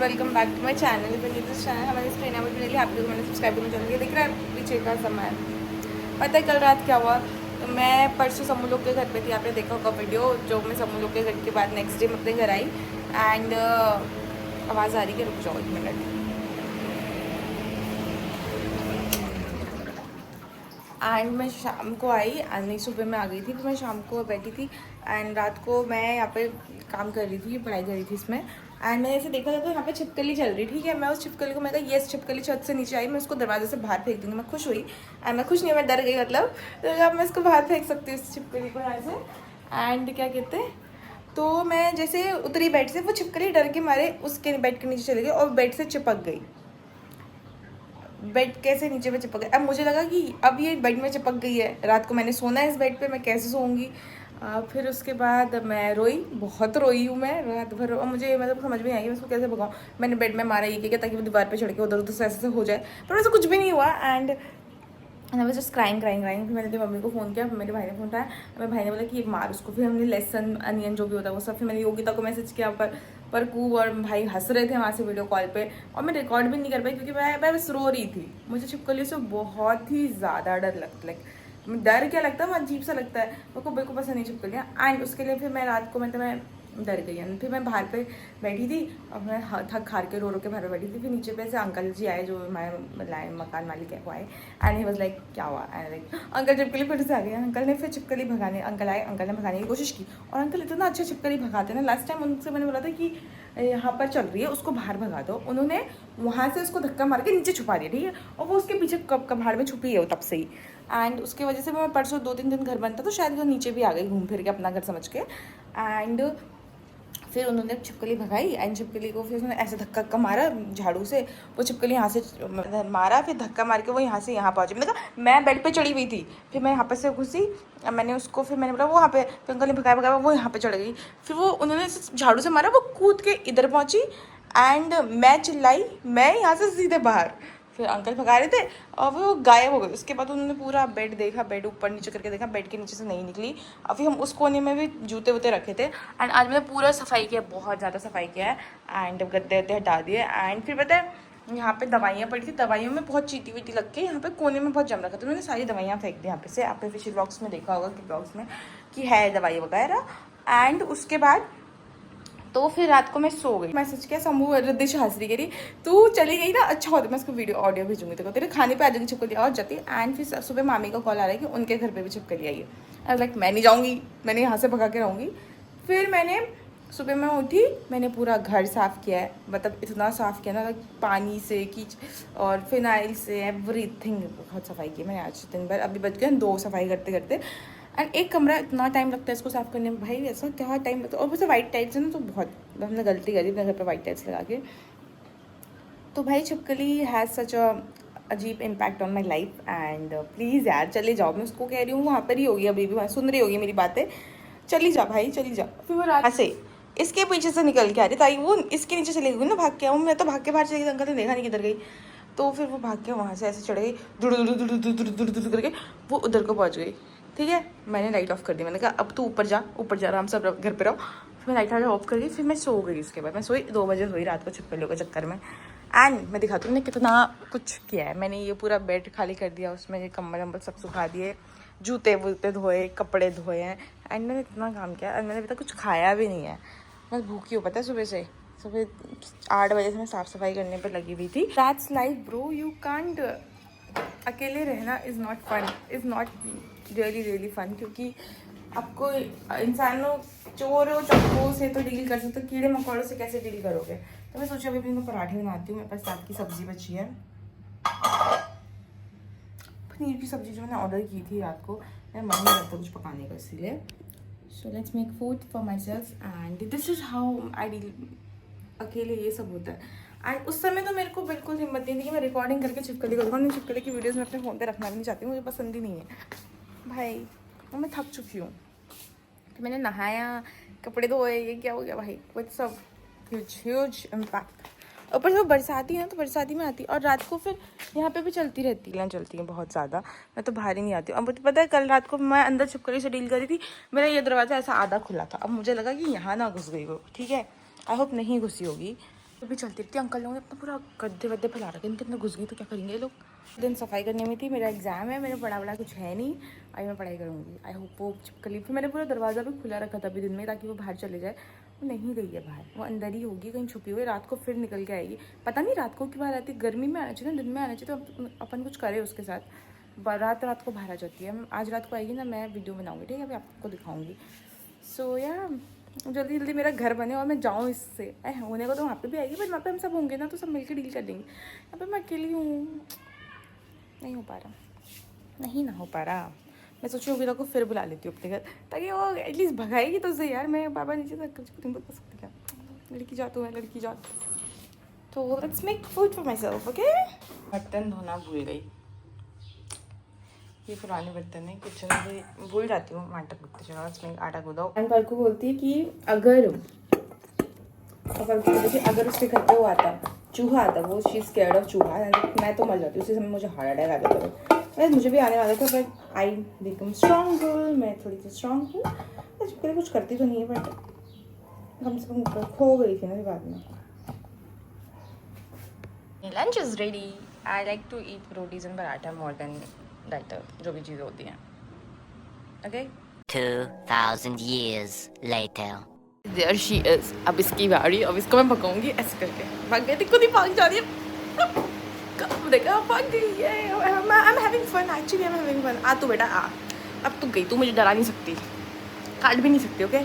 Welcome back to my channel. Channel हमारे screen पर भी आप लोग मैंने सब्सक्राइब करना चाहूँगी। दिख रहा है पीछे का समय। पता है कल रात क्या हुआ? तो मैं परसों समूह लोग के घर पे थी। आपने देखा होगा वीडियो जो मैं समूह लोग के घर के बाद नेक्स्ट डे मैं अपने घर आई। एंड आवाज़ आ रही है, रुक जाओ 1 मिनट। एंड मैं शाम को आई, नहीं सुबह में आ गई थी। फिर मैं शाम को बैठी थी एंड रात को मैं यहाँ पे काम कर रही थी, पढ़ाई कर रही थी इसमें। एंड मैंने ऐसे देखा था तो यहाँ पे छिपकली चल रही, ठीक है। मैं उस छिपकली को, मैं कहा ये छिपकली छत से नीचे आई, मैं उसको दरवाजे से बाहर फेंक दूँगी। मैं खुश हुई एंड मैं खुश नहीं, मैं डर गई मतलब। तो अब मैं इसको बाहर फेंक सकती हूँ इस छिपकली को यहाँ से। एंड क्या कहते हैं, तो मैं जैसे उतरी बेड से, वो छिपकली डर के मारे उसके बेड के नीचे चली गई और बेड से चिपक गई। बेड कैसे नीचे में चिपक गई? अब मुझे लगा कि अब ये बेड में चिपक गई है, रात को मैंने सोना है इस बेड पे, मैं कैसे सोऊंगी। फिर उसके बाद मैं रोई, बहुत रोई हूँ मैं रात भर। और मुझे मतलब समझ में नहीं आई मैं उसको कैसे भगाऊँ। मैंने बेड में मारा ये क्या ताकि वो दीवार पे चढ़ के उधर उधर से ऐसे हो जाए, पर वैसे कुछ भी नहीं हुआ। And I was just crying. फिर मैंने अपनी मम्मी को फ़ोन किया, फिर मेरे भाई ने फ़ोन उठाया। मेरे भाई ने बोला कि मार उसको। फिर हमने लहसन अनियन जो भी होता है वो सब, फिर मैंने योगिता को मैसेज किया पर कूब और भाई हंस रहे थे वहाँ से वीडियो कॉल पे। और मैं रिकॉर्ड भी नहीं कर पाई क्योंकि मैं बस रो रही थी। मुझे छिपकली से बहुत ही ज़्यादा डर लगता, लाइक डर क्या लगता है, वो अजीब सा लगता है, मेरे को बिल्कुल पसंद नहीं छिपकलियाँ। एंड उसके लिए फिर मैं रात को मतलब मैं डर गई। एंड फिर मैं बाहर पे बैठी थी और मैं थक हार के रो के बाहर बैठी थी। फिर नीचे पे से अंकल जी आए जो हमारे मकान मालिक है वो आए। एंड ही वाज लाइक क्या हुआ? एंड लाइक अंकल छिपकली फिर से आ गई। अंकल ने फिर छिपकली भगाने, अंकल आए, अंकल ने भगाने की कोशिश की। और अंकल इतना अच्छा छिपकली भगाते हैं ना। लास्ट टाइम उनसे मैंने बोला था कि यहाँ पर चल रही है उसको बाहर भगा दो, उन्होंने वहाँ से उसको धक्का मार के नीचे छुपा दिया, ठीक है। और वो उसके पीछे कबाड़ में छुपी है वो तब से ही। एंड उसकी वजह से मैं परसों 2-3 दिन घर बनता तो शायद वो नीचे भी आ गई घूम फिर के अपना घर समझ के। एंड फिर उन्होंने छिपकली भगाई एंड छिपकली को फिर उन्होंने ऐसे धक्का मारा झाड़ू से। वो छिपकली यहाँ से मारा, फिर धक्का मार के वो यहाँ से यहाँ पहुँची। मैंने कहा मैं बेड पे चढ़ी हुई थी, फिर मैं यहाँ पे से घुसी, मैंने उसको, फिर मैंने बोला वो वहाँ पे, फिर अंकल ने भगाया वो यहाँ पे चढ़ गई। फिर वो उन्होंने झाड़ू से मारा, वो कूद के इधर पहुँची एंड मैं चिल्लाई, मैं यहाँ से सीधे बाहर। फिर अंकल भगा रहे थे और वो गायब हो गए। उसके बाद उन्होंने पूरा बेड देखा, बेड ऊपर नीचे करके देखा, बेड के नीचे से नहीं निकली। और फिर हम उस कोने में भी जूते वूते रखे थे। एंड आज मैंने पूरा सफाई किया, बहुत ज़्यादा सफाई किया है। एंड गद्दे वद्दे हटा दिए। एंड फिर पता है यहाँ पे दवाइयाँ पड़ी थी, दवाइयों में बहुत चीटी वीटी लग के यहाँ पे कोने में बहुत जम रखा था। मैंने सारी दवाइयाँ फेंक दी यहाँ पे से। आपने पिछले ब्लॉग्स में देखा होगा कि ब्लॉग्स में कि है दवाई वगैरह। एंड उसके बाद तो फिर रात को मैं सो गई। मैसेज किया, समूह रिद्धिश हाजरी करी, तू चली गई ना, अच्छा होता मैं उसको वीडियो ऑडियो भेजूंगी तेरे खाने पे आ जाएगी छिपकली और जाती। एंड फिर सुबह मामी का कॉल आ रहा है कि उनके घर पे भी छिपकली आई है। आई लाइक मैं नहीं जाऊँगी, मैंने यहाँ से भगा के रहूँगी। फिर मैंने सुबह में उठी, मैंने पूरा घर साफ़ किया है, मतलब इतना साफ़ किया ना, पानी से कीच और फिनाइल से एवरीथिंग, बहुत सफाई की मैंने आज दिन भर। अभी बच गए 2 सफाई करते करते। एंड एक कमरा इतना टाइम लगता है इसको साफ़ करने में, भाई ऐसा क्या टाइम लगता है। और वैसे वाइट टाइल्स है ना, तो बहुत हमने गलती करी अपने घर पे वाइट टाइल्स लगा के। तो भाई छिपकली हैज़ सच अ अजीब impact on my life. And please यार चले जाओ, मैं उसको कह रही हूँ वहाँ पर ही होगी, अभी भी वहाँ सुन रही होगी मेरी बातें। चली जा भाई चली जा। फिर वो रात से इसके पीछे से निकल के आ रही ताकि वो इसके नीचे चली गई ना, भाग के आऊँ। मैं तो भाग के बाहर चली गई, अंकल ने देखा नहीं किधर गई। तो फिर वो भाग के वहाँ से ऐसे चढ़ गई, दुड़ करके वो उधर को पहुँच गई, ठीक है। मैंने लाइट ऑफ कर दी, मैंने कहा अब तू ऊपर जा आराम से घर पे रहो। फिर मैं लाइट ऑफ कर दी, फिर मैं सो गई। उसके बाद मैं सोई 2 बजे सोई रात को छिपकलियों के चक्कर में। एंड मैं दिखाती हूँ मैंने कितना कुछ किया है। मैंने ये पूरा बेड खाली कर दिया, उसमें ये कम्बल वम्बल सब सुखा दिए, जूते वूते धोए, कपड़े धोए हैं। एंड मैंने इतना काम किया और मैंने अभी तक कुछ खाया भी नहीं है। मैं भूखी हूँ, पता है। सुबह 8 बजे से मैं साफ़ सफाई करने पर लगी हुई थी। That's life bro, you can't, अकेले रहना is not fun, is not really fun. क्योंकि आपको इंसानों, चोरों चक्कों से तो डील कर सकते हो, कीड़े मकोड़ों से कैसे डील करोगे। तो मैं सोचा अभी मैं पराठे बनाती हूँ, मेरे पास रात की सब्ज़ी बची है, पनीर की सब्ज़ी जो मैंने ऑर्डर की थी रात को। मेरा मन नहीं करता कुछ पकाने का, इसीलिए so let's make food for my self. And this is how I deal, अकेले ये सब होता है। एंड उस समय तो मेरे को बिल्कुल हिम्मत नहीं थी कि मैं रिकॉर्डिंग करके छिपकली को दिखाऊँ। छिपकली की वीडियोज़ मैं अपने फ़ोन पे रखना भी नहीं चाहती हूँ, मुझे पसंद ही नहीं है भाई। और मैं थक चुकी हूँ। तो मैंने नहाया, कपड़े धोए, ये क्या हो गया भाई, वो सब ह्यूज इम्पैक्ट। ऊपर से वो बरसाती है तो बरसाती में आती, और रात को फिर यहाँ पे भी चलती रहती है, चलती हैं बहुत ज़्यादा। मैं तो बाहर ही नहीं आती हूँ। अब पता है कल रात को मैं अंदर छिपकली से डील करी थी, मेरा ये दरवाज़ा ऐसा आधा खुला था। अब मुझे लगा कि यहाँ ना घुस गई वो, ठीक है। आई होप नहीं घुसी होगी, तो भी चलती रहती। अंकल लोगों ने अपना पूरा गद्दे वद्दे फैला रखे, इनके अंदर घुस गई तो क्या करेंगे ये लोग। दिन सफाई करने में थी, मेरा एग्जाम है, मेरा बड़ा कुछ है नहीं, आज मैं पढ़ाई करूँगी। आई होप वो चिपकली। फिर मैंने पूरा दरवाज़ा भी खुला रखा था अभी दिन में, ताकि वो बाहर चले जाए। वो नहीं गई है बाहर, वो अंदर ही होगी, कहीं छुपी हुई। रात को फिर निकल के आएगी, पता नहीं रात को क्यों बाहर आती है। गर्मी में आना चाहिए ना, दिन में आना चाहिए, तो अपन कुछ करें उसके साथ। रात को बाहर आ जाती है। आज रात को आएगी ना, मैं वीडियो बनाऊँगी, ठीक है, अभी आपको दिखाऊँगी। सो या जल्दी जल्दी मेरा घर बने और मैं जाऊँ इससे। होने को तो वहाँ पे भी आएगी, बट वहाँ पे हम सब होंगे ना, तो सब मिलकर डील कर देंगे। यहाँ पे मैं अकेली हूँ, नहीं हो पा रहा, नहीं ना हो पा रहा। मैं सोच रही हूँ को फिर बुला लेती हूँ अपने घर, ताकि वो एटलीस्ट भगाएगी तो सही यार। मैं बाबा नीचे तक कुछ नहीं बता सकती क्या, लड़की जात हूँ मैं, लड़की जात। तो let's make food for my self, okay. बर्तन धोना भूल गई, ये पुराने बर्तन है, किचन में भूल जाती हूँ, आटा गूंथते चलो, इसमें आटा गूंदाओ। एंड पर को बोलती है कि अगर उसके घर पे वो आता, चूहा आता, वो शी इज स्कैर्ड ऑफ चूहा, मैं तो मर जाती हूँ, उसी समय मुझे हार्ट अटैक आ जाता है। मुझे भी आने वाला था, but I become strong girl, मैं थोड़ी सी स्ट्रॉन्ग हूँ। मैं कुछ करती तो नहीं है, बट कम से कम खो गई थी ना बाद में। Lunch is ready. I like to eat rotis and paratha more than that, जो भी चीज़ें होती हैं। Okay 2000 years later. There she is. अब इसकी बारी, अब इसको मैं भगाऊंगी ऐसे करके। भाग गई थी, खुद ही भाग जा रही है। कब देखा भाग गई है। I'm having fun, actually I'm having fun। आ तू बेटा आ, अब तू गई, तू मुझे डरा नहीं सकती, काट भी नहीं सकती, ओके।